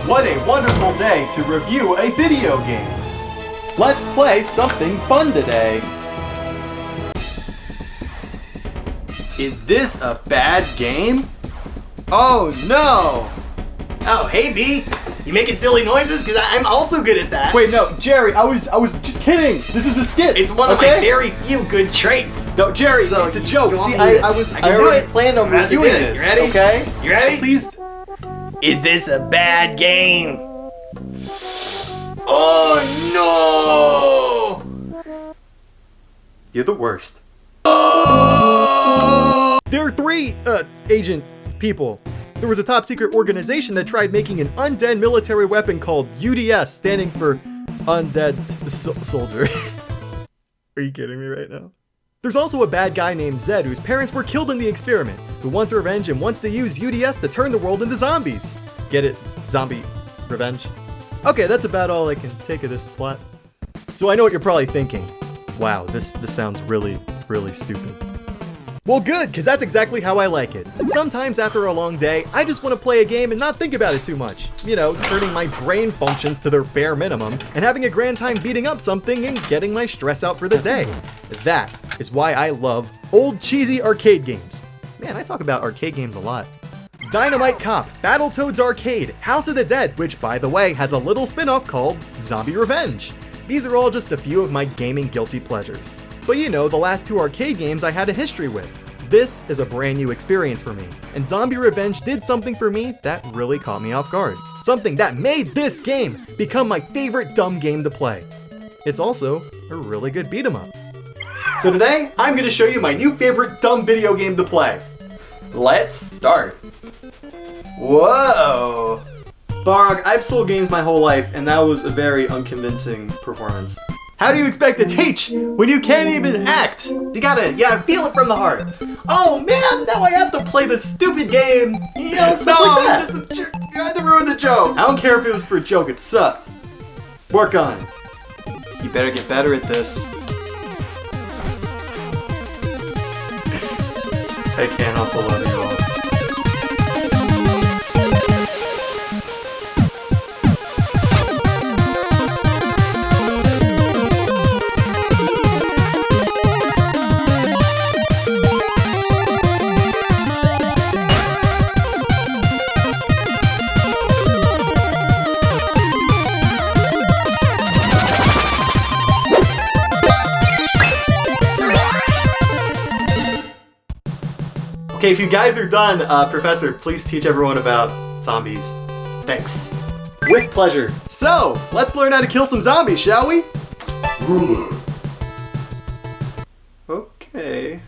What a wonderful day to review a video game! Let's play something fun today. Is this a bad game? Oh no! Oh, hey B! You making silly noises? Because I'm also good at that. Wait, no, Jerry, I was just kidding! This is a skit! It's one of my very few good traits. No, Jerry, So it's a joke. See, I already planned on reviewing this. You ready? Okay? You ready? Please. Is this a bad game? Oh no! You're the worst. There are three, agent people. There was a top secret organization that tried making an undead military weapon called UDS, standing for Undead Soldier. Are you kidding me right now? There's also a bad guy named Zed whose parents were killed in the experiment, who wants revenge and wants to use UDS to turn the world into zombies. Get it? Zombie revenge? Okay, that's about all I can take of this plot. So I know what you're probably thinking. Wow, this sounds really stupid. Well good, because that's exactly how I like it. Sometimes after a long day, I just want to play a game and not think about it too much. You know, turning my brain functions to their bare minimum and having a grand time beating up something and getting my stress out for the day. That is why I love old cheesy arcade games. Man, I talk about arcade games a lot. Dynamite Cop, Battletoads Arcade, House of the Dead, which by the way has a little spin-off called Zombie Revenge. These are all just a few of my gaming guilty pleasures. But you know, the last two arcade games I had a history with. This is a brand new experience for me, and Zombie Revenge did something for me that really caught me off guard. Something that made this game become my favorite dumb game to play. It's also a really good beat 'em up. So today, I'm going to show you my new favorite dumb video game to play. Let's start. Whoa! Balrog, I've sold games my whole life, and that was a very unconvincing performance. How do you expect to teach when you can't even act? You gotta feel it from the heart. Oh man, now I have to play this stupid game. You know, stuff like that. It's just a joke. You had to ruin the joke. I don't care if it was for a joke, it sucked. Work on it. You better get better at this. I can't help but love you all. Okay, if you guys are done, Professor, please teach everyone about zombies. Thanks. With pleasure. So, let's learn how to kill some zombies, shall we? Okay.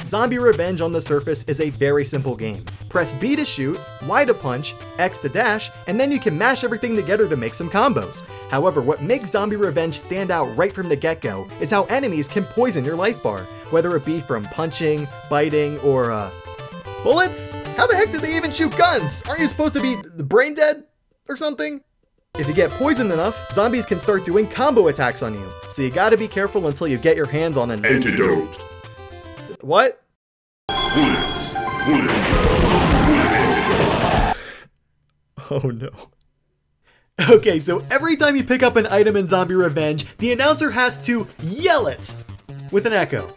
Zombie Revenge on the surface is a very simple game. Press B to shoot, Y to punch, X to dash, and then you can mash everything together to make some combos. However, what makes Zombie Revenge stand out right from the get-go is how enemies can poison your life bar, whether it be from punching, biting, or bullets? How the heck did they even shoot guns? Aren't you supposed to be brain dead or something? If you get poisoned enough, zombies can start doing combo attacks on you, so you gotta be careful until you get your hands on an antidote. What? Bullets. Oh no. Okay, so every time you pick up an item in Zombie Revenge, the announcer has to yell it with an echo.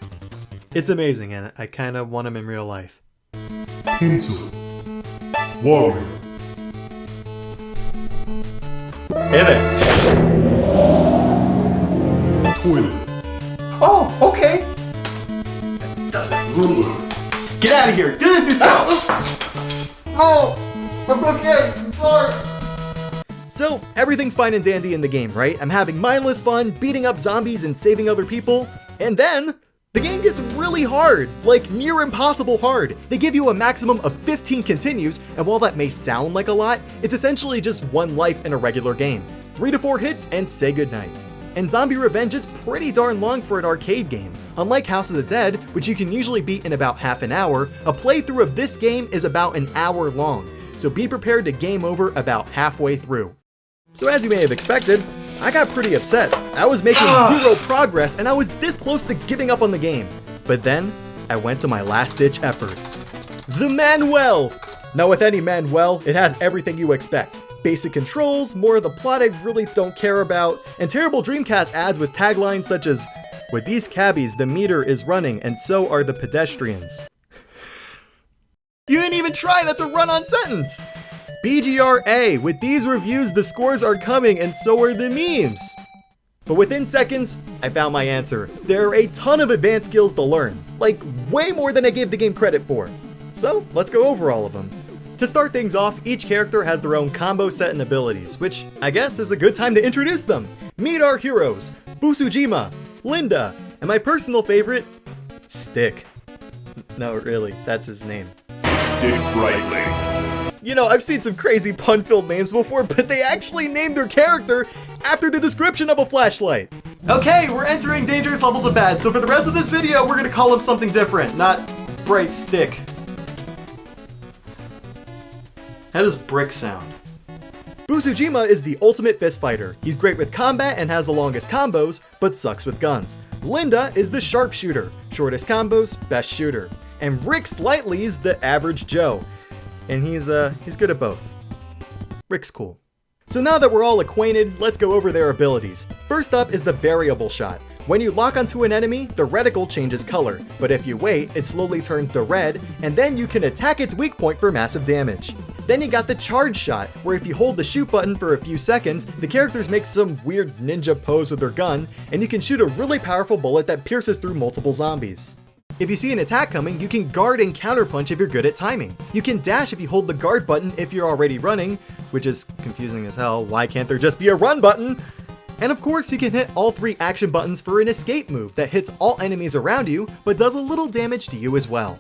It's amazing, and I kinda want him in real life. Pencil. Warrior. Hey there. Toilet. Oh, okay. Ruler. Get out of here. Do this yourself. Oh, I'm okay. I'm sorry. So, everything's fine and dandy in the game, right? I'm having mindless fun, beating up zombies and saving other people, and then the game gets really hard, like near impossible hard. They give you a maximum of 15 continues, and while that may sound like a lot, it's essentially just one life in a regular game. 3 to 4 hits and say goodnight. And Zombie Revenge is pretty darn long for an arcade game. Unlike House of the Dead, which you can usually beat in about half an hour, a playthrough of this game is about an hour long, so be prepared to game over about halfway through. So as you may have expected, I got pretty upset. I was making zero progress and I was this close to giving up on the game. But then, I went to my last-ditch effort. The Manual! Now with any Manual, it has everything you expect. basic controls, more of the plot I really don't care about, and terrible Dreamcast ads with taglines such as, "With these cabbies, the meter is running, and so are the pedestrians." You didn't even try, that's a run-on sentence! BGRA, with these reviews, the scores are coming, and so are the memes. But within seconds, I found my answer. There are a ton of advanced skills to learn, like way more than I gave the game credit for. So let's go over all of them. To start things off, each character has their own combo set and abilities, which I guess is a good time to introduce them. Meet our heroes, Busujima, Linda, and my personal favorite, Stick. No, really, that's his name. Stick brightly. You know, I've seen some crazy pun-filled names before, but they actually named their character after the description of a flashlight. Okay, we're entering dangerous levels of bad, so for the rest of this video, we're gonna call him something different, not Bright Stick. How does brick sound? Busujima is the ultimate fist fighter. He's great with combat and has the longest combos, but sucks with guns. Linda is the sharpshooter. Shortest combos, best shooter. And Rick Slightly's the average Joe. And he's good at both. Rick's cool. So now that we're all acquainted, let's go over their abilities. First up is the variable shot. When you lock onto an enemy, the reticle changes color, but if you wait, it slowly turns to red, and then you can attack its weak point for massive damage. Then you got the charge shot, where if you hold the shoot button for a few seconds, the characters make some weird ninja pose with their gun, and you can shoot a really powerful bullet that pierces through multiple zombies. If you see an attack coming, you can guard and counterpunch if you're good at timing. You can dash if you hold the guard button if you're already running, which is confusing as hell. Why can't there just be a run button? And of course, you can hit all 3 action buttons for an escape move that hits all enemies around you, but does a little damage to you as well.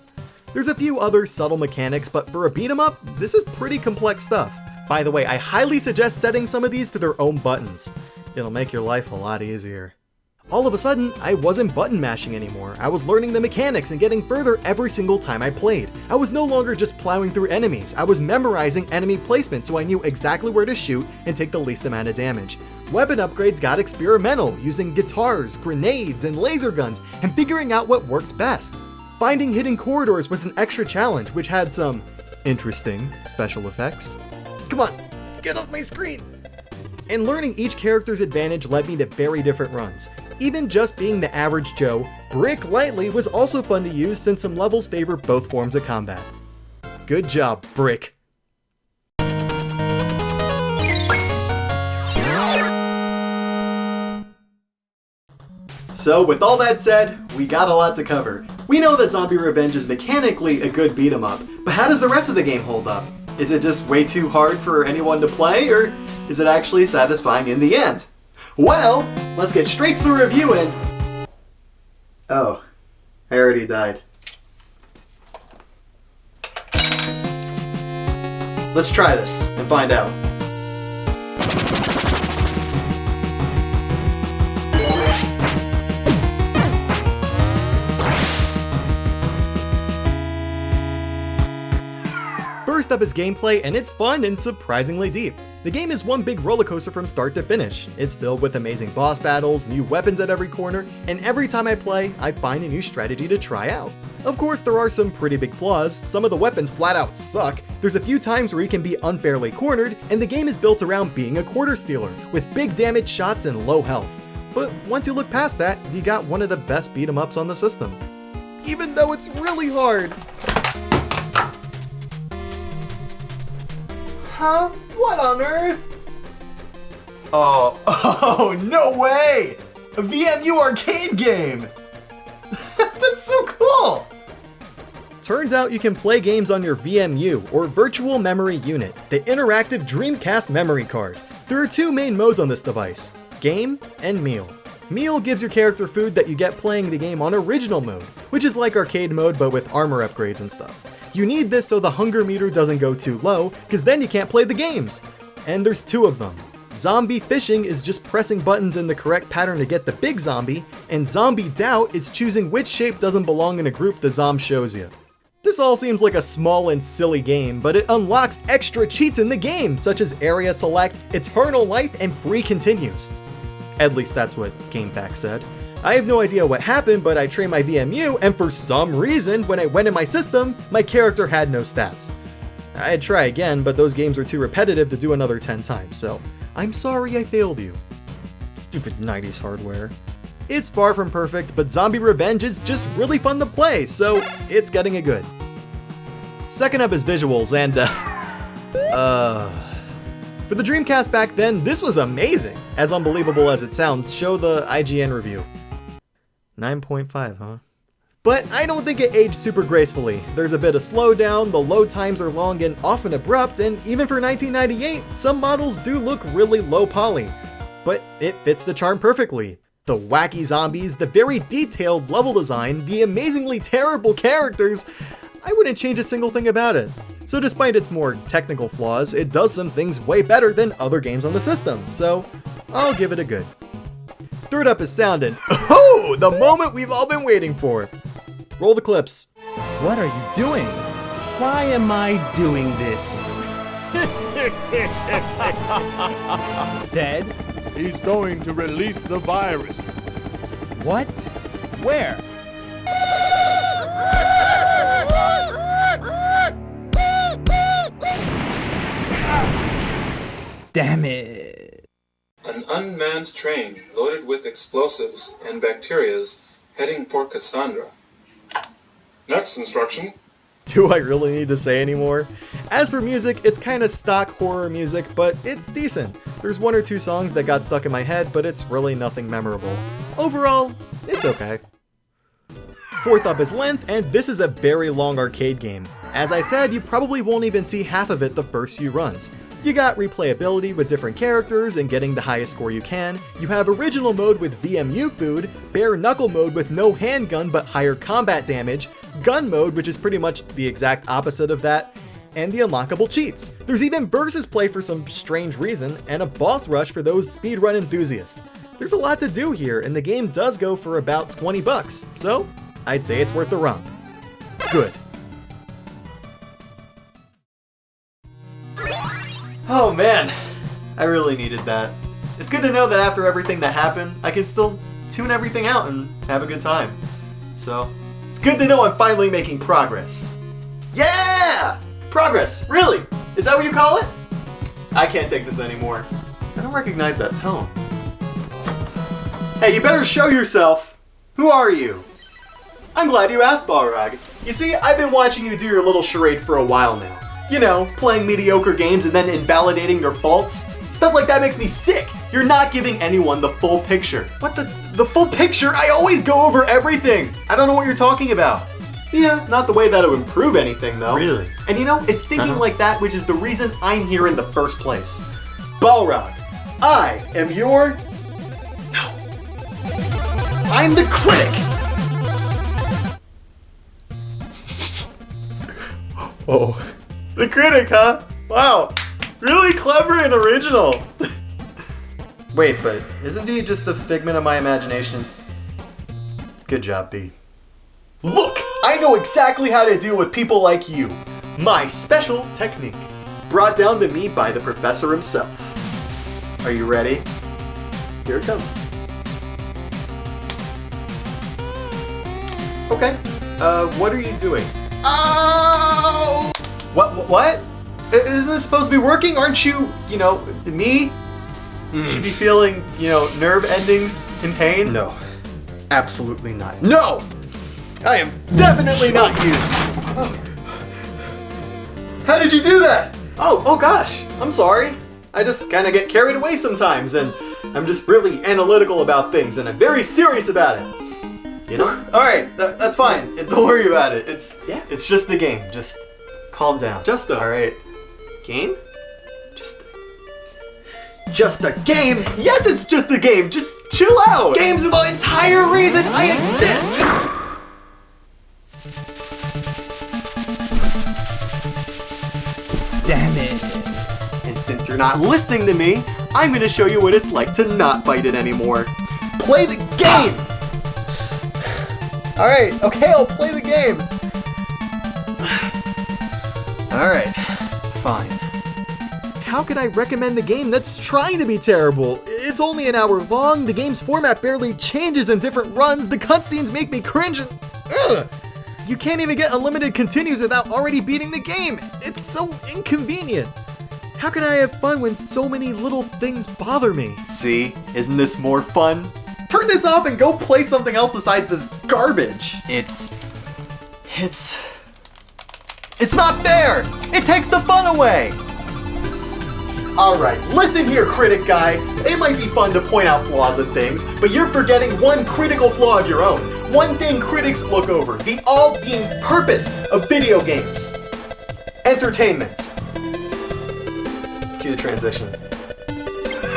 There's a few other subtle mechanics, but for a beat 'em up, this is pretty complex stuff. By the way, I highly suggest setting some of these to their own buttons. It'll make your life a lot easier. All of a sudden, I wasn't button mashing anymore. I was learning the mechanics and getting further every single time I played. I was no longer just plowing through enemies. I was memorizing enemy placement so I knew exactly where to shoot and take the least amount of damage. Weapon upgrades got experimental, using guitars, grenades, and laser guns, and figuring out what worked best. Finding hidden corridors was an extra challenge, which had some interesting special effects. Come on, get off my screen! And learning each character's advantage led me to very different runs. Even just being the average Joe, Brick Lightly was also fun to use since some levels favor both forms of combat. Good job, Brick. So with all that said, we got a lot to cover. We know that Zombie Revenge is mechanically a good beat 'em up, but how does the rest of the game hold up? Is it just way too hard for anyone to play, or is it actually satisfying in the end? Well, let's get straight to the review and... Oh, I already died. Let's try this and find out. First up is gameplay, and it's fun and surprisingly deep. The game is one big roller coaster from start to finish. It's filled with amazing boss battles, new weapons at every corner, and every time I play, I find a new strategy to try out. Of course, there are some pretty big flaws. Some of the weapons flat out suck. There's a few times where you can be unfairly cornered, and the game is built around being a quarter stealer, with big damage shots and low health. But once you look past that, you got one of the best beat 'em ups on the system. Even though it's really hard. Huh? What on earth? Oh, no way! A VMU arcade game! That's so cool! Turns out you can play games on your VMU, or Virtual Memory Unit, the interactive Dreamcast memory card. There are 2 main modes on this device, Game and Meal. Meal gives your character food that you get playing the game on original mode, which is like arcade mode but with armor upgrades and stuff. You need this so the hunger meter doesn't go too low, because then you can't play the games. And there's 2 of them. Zombie Fishing is just pressing buttons in the correct pattern to get the big zombie, and Zombie Doubt is choosing which shape doesn't belong in a group the zom shows you. This all seems like a small and silly game, but it unlocks extra cheats in the game, such as Area Select, Eternal Life, and Free Continues. At least that's what GameFAQs said. I have no idea what happened, but I trained my VMU, and for some reason, when I went in my system, my character had no stats. I'd try again, but those games were too repetitive to do another 10 times, so I'm sorry I failed you. Stupid 90s hardware. It's far from perfect, but Zombie Revenge is just really fun to play, so it's getting it good. Second up is visuals, and for the Dreamcast back then, this was amazing. As unbelievable as it sounds, show the IGN review. 9.5, huh? But I don't think it aged super gracefully. There's a bit of slowdown, the load times are long and often abrupt, and even for 1998, some models do look really low poly. But it fits the charm perfectly. The wacky zombies, the very detailed level design, the amazingly terrible characters, I wouldn't change a single thing about it. So despite its more technical flaws, it does some things way better than other games on the system, so I'll give it a good. Third up is sound, and oh, the moment we've all been waiting for. Roll the clips. What are you doing? Why am I doing this? Said? He's going to release the virus. What? Where? Damn it. An unmanned train loaded with explosives and bacterias heading for Cassandra. Next instruction. Do I really need to say anymore? As for music, it's kinda stock horror music, but it's decent. There's one or two songs that got stuck in my head, but it's really nothing memorable. Overall, it's okay. Fourth up is length, and this is a very long arcade game. As I said, you probably won't even see half of it the first few runs. You got replayability with different characters and getting the highest score you can. You have original mode with VMU food, bare knuckle mode with no handgun but higher combat damage, gun mode which is pretty much the exact opposite of that, and the unlockable cheats. There's even versus play for some strange reason, and a boss rush for those speedrun enthusiasts. There's a lot to do here, and the game does go for about $20, so I'd say it's worth the romp. Good. Oh man, I really needed that. It's good to know that after everything that happened, I can still tune everything out and have a good time. So, it's good to know I'm finally making progress. Yeah! Progress, really? Is that what you call it? I can't take this anymore. I don't recognize that tone. Hey, you better show yourself. Who are you? I'm glad you asked, Balrog. You see, I've been watching you do your little charade for a while now. You know, playing mediocre games and then invalidating your faults. Stuff like that makes me sick. You're not giving anyone the full picture. What the full picture? I always go over everything. I don't know what you're talking about. Yeah, not the way that it would improve anything though. Really? And you know, it's thinking like that which is the reason I'm here in the first place. Balrog, I am your... No. I'm the critic! Whoa. The critic, huh? Wow. Really clever and original. Wait, but isn't he just a figment of my imagination? Good job, B. Look! I know exactly how to deal with people like you. My special technique. Brought down to me by the professor himself. Are you ready? Here it comes. Okay. What are you doing? Oh! What? Isn't this supposed to be working? Aren't you, me? Should be feeling, nerve endings in pain? No. Absolutely not. No! I am definitely not you! How did you do that? Oh gosh, I'm sorry. I just kind of get carried away sometimes, and I'm just really analytical about things, and I'm very serious about it. You know? Alright, that's fine. Don't worry about it. It's just the game. Just calm down. Alright. Game? Just a game? Yes, it's just a game! Just chill out! Games are the entire reason I exist! Damn it. And since you're not listening to me, I'm gonna show you what it's like to not fight it anymore. Play the game! Alright, okay, I'll play the game. Alright, fine. How could I recommend the game that's trying to be terrible? It's only an hour long, the game's format barely changes in different runs, the cutscenes make me cringe, and... Ugh! You can't even get unlimited continues without already beating the game. It's so inconvenient. How can I have fun when so many little things bother me? See? Isn't this more fun? Turn this off and go play something else besides this garbage. It's not fair! It takes the fun away! Alright, listen here, critic guy. It might be fun to point out flaws in things, but you're forgetting one critical flaw of your own. One thing critics look over, the all-being purpose of video games. Entertainment. Cue the transition.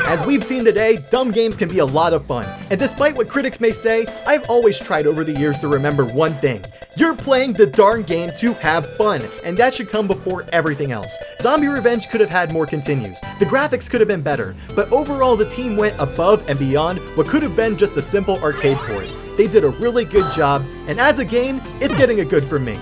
As we've seen today, dumb games can be a lot of fun, and despite what critics may say, I've always tried over the years to remember one thing. You're playing the darn game to have fun, and that should come before everything else. Zombie Revenge could have had more continues, the graphics could have been better, but overall the team went above and beyond what could have been just a simple arcade port. They did a really good job, and as a game, it's getting a good from me.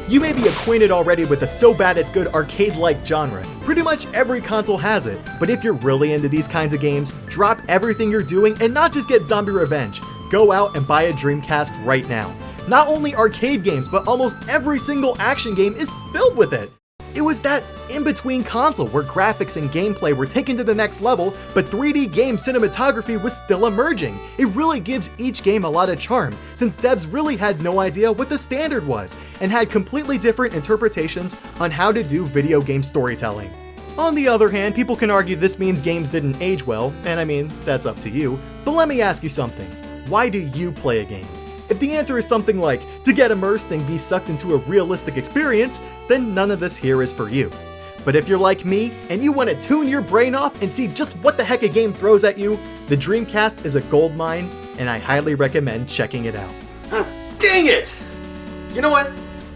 You may be acquainted already with the so bad it's good arcade-like genre. Pretty much every console has it, but if you're really into these kinds of games, drop everything you're doing and not just get Zombie Revenge. Go out and buy a Dreamcast right now. Not only arcade games, but almost every single action game is filled with it. It was that in-between console where graphics and gameplay were taken to the next level, but 3D game cinematography was still emerging. It really gives each game a lot of charm, since devs really had no idea what the standard was, and had completely different interpretations on how to do video game storytelling. On the other hand, people can argue this means games didn't age well, and I mean, that's up to you, but let me ask you something. Why do you play a game? If the answer is something like, to get immersed and be sucked into a realistic experience, then none of this here is for you. But if you're like me, and you want to tune your brain off and see just what the heck a game throws at you, the Dreamcast is a goldmine, and I highly recommend checking it out. Ah, dang it! You know what?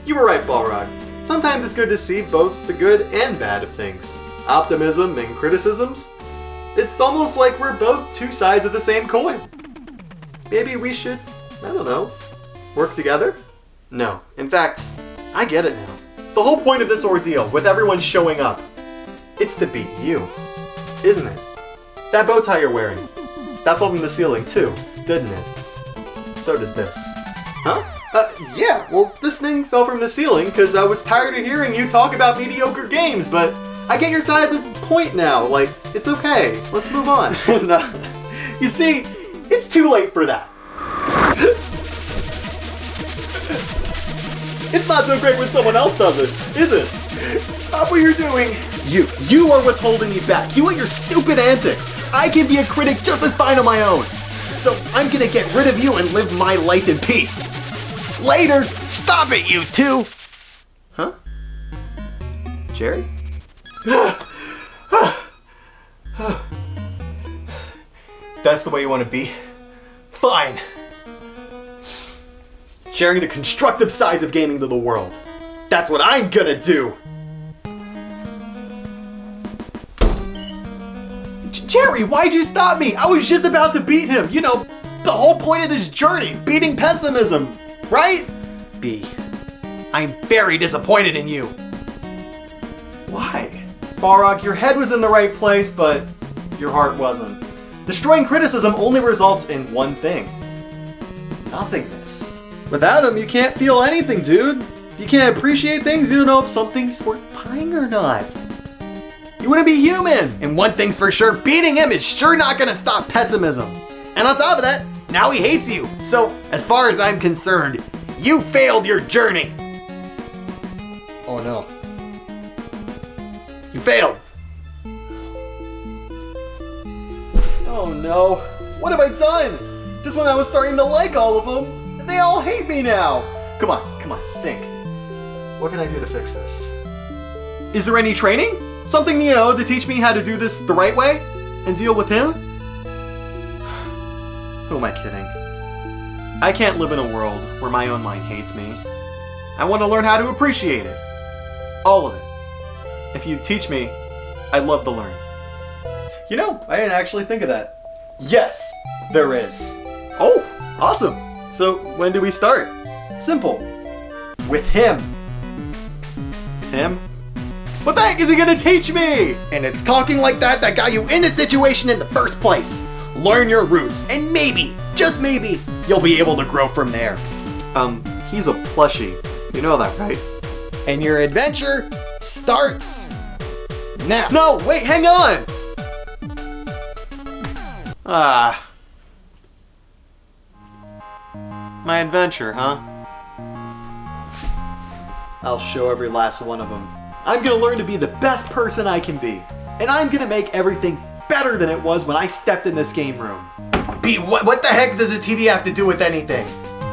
You were right, Balrog. Sometimes it's good to see both the good and bad of things. Optimism and criticisms. It's almost like we're both two sides of the same coin. Maybe we should, I don't know, work together? No. In fact, I get it now. The whole point of this ordeal, with everyone showing up, it's to beat you, isn't it? That bow tie you're wearing, that fell from the ceiling too, didn't it? So did this. Huh? Yeah, well, this thing fell from the ceiling because I was tired of hearing you talk about mediocre games, but I get your side of the point now, like, it's okay, let's move on. No. You see, it's too late for that. It's not so great when someone else does it, is it? Stop what you're doing. You are what's holding me back. You and your stupid antics. I can be a critic just as fine on my own. So I'm gonna get rid of you and live my life in peace. Later. Stop it, you two! Huh? Jerry? That's the way you want to be? Fine. Sharing the constructive sides of gaming to the world. That's what I'm gonna do! Jerry, why'd you stop me? I was just about to beat him. You know, the whole point of this journey, beating pessimism, right? B. I'm very disappointed in you. Why? Balrog, your head was in the right place, but your heart wasn't. Destroying criticism only results in one thing. Nothingness. Without him, you can't feel anything, dude. If you can't appreciate things, you don't know if something's worth buying or not. You want to be human! And one thing's for sure, beating him is sure not gonna stop pessimism. And on top of that, now he hates you. So, as far as I'm concerned, you failed your journey. Oh no. You failed. Oh no. What have I done? Just when I was starting to like all of them, they all hate me now. Come on, think. What can I do to fix this? Is there any training? Something, you know, to teach me how to do this the right way? And deal with him? Who am I kidding? I can't live in a world where my own mind hates me. I want to learn how to appreciate it. All of it. If you teach me, I'd love to learn. You know, I didn't actually think of that. Yes, there is. Oh, awesome. So, when do we start? Simple. With him. With him? What the heck is he gonna teach me? And it's talking like that got you in this situation in the first place. Learn your roots, and maybe, just maybe, you'll be able to grow from there. He's a plushie. You know that, right? And your adventure starts now. No, wait, hang on! My adventure, huh? I'll show every last one of them. I'm gonna learn to be the best person I can be. And I'm gonna make everything better than it was when I stepped in this game room. Pete, what the heck does a TV have to do with anything?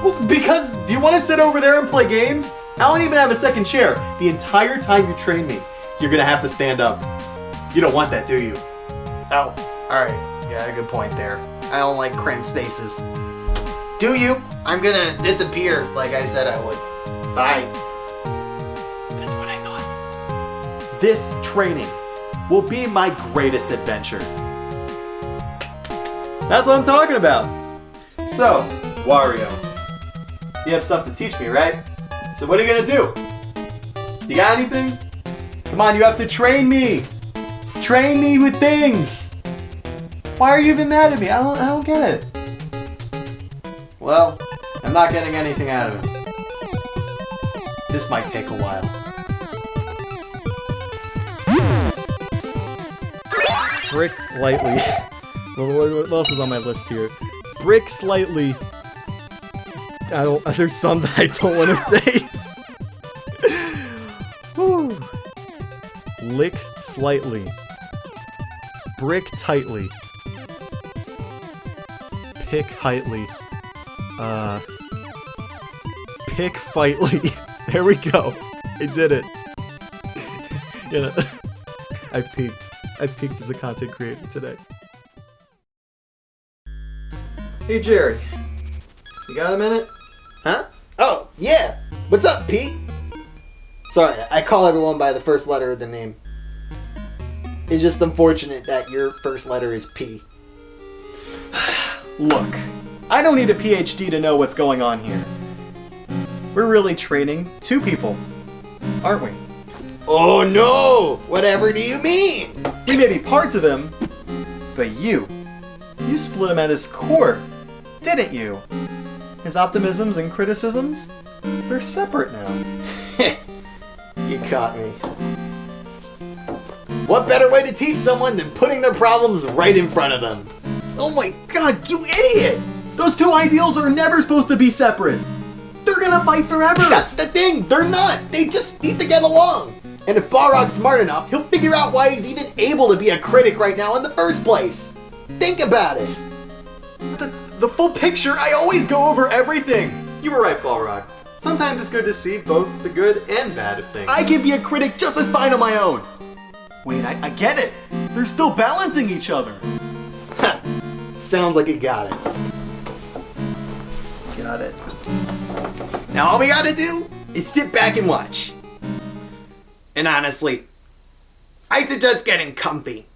Well, because, do you want to sit over there and play games? I don't even have a second chair. The entire time you train me, you're gonna have to stand up. You don't want that, do you? Oh, alright. Yeah, good point there. I don't like cramped spaces. Do you? I'm gonna disappear like I said I would. Bye. That's what I thought. This training will be my greatest adventure. That's what I'm talking about. So, Wario, you have stuff to teach me, right? So what are you gonna do? You got anything? Come on, you have to train me. Train me with things. Why are you even mad at me? I don't get it. Well, I'm not getting anything out of it. This might take a while. Brick lightly. What else is on my list here? Brick slightly. There's some that I don't want to say. Whew. Lick slightly. Brick tightly. Pick heightly. Pick fightly. There we go. I did it. You know, I peaked as a content creator today. Hey Jerry, you got a minute? Huh? Oh, yeah. What's up, Pete? Sorry, I call everyone by the first letter of the name. It's just unfortunate that your first letter is P. Look, I don't need a PhD to know what's going on here. We're really training two people, aren't we? Oh no! Whatever do you mean? We may be parts of him, but you split him at his core, didn't you? His optimisms and criticisms, they're separate now. You caught me. What better way to teach someone than putting their problems right in front of them? Oh my god, you idiot! Those two ideals are never supposed to be separate. They're gonna fight forever. That's the thing, they're not. They just need to get along. And if Balrog's smart enough, he'll figure out why he's even able to be a critic right now in the first place. Think about it. The full picture, I always go over everything. You were right, Balrog. Sometimes it's good to see both the good and bad of things. I can be a critic just as fine on my own. Wait, I get it. They're still balancing each other. Sounds like you got it. Got it. Now all we gotta do is sit back and watch. And honestly, I suggest getting comfy.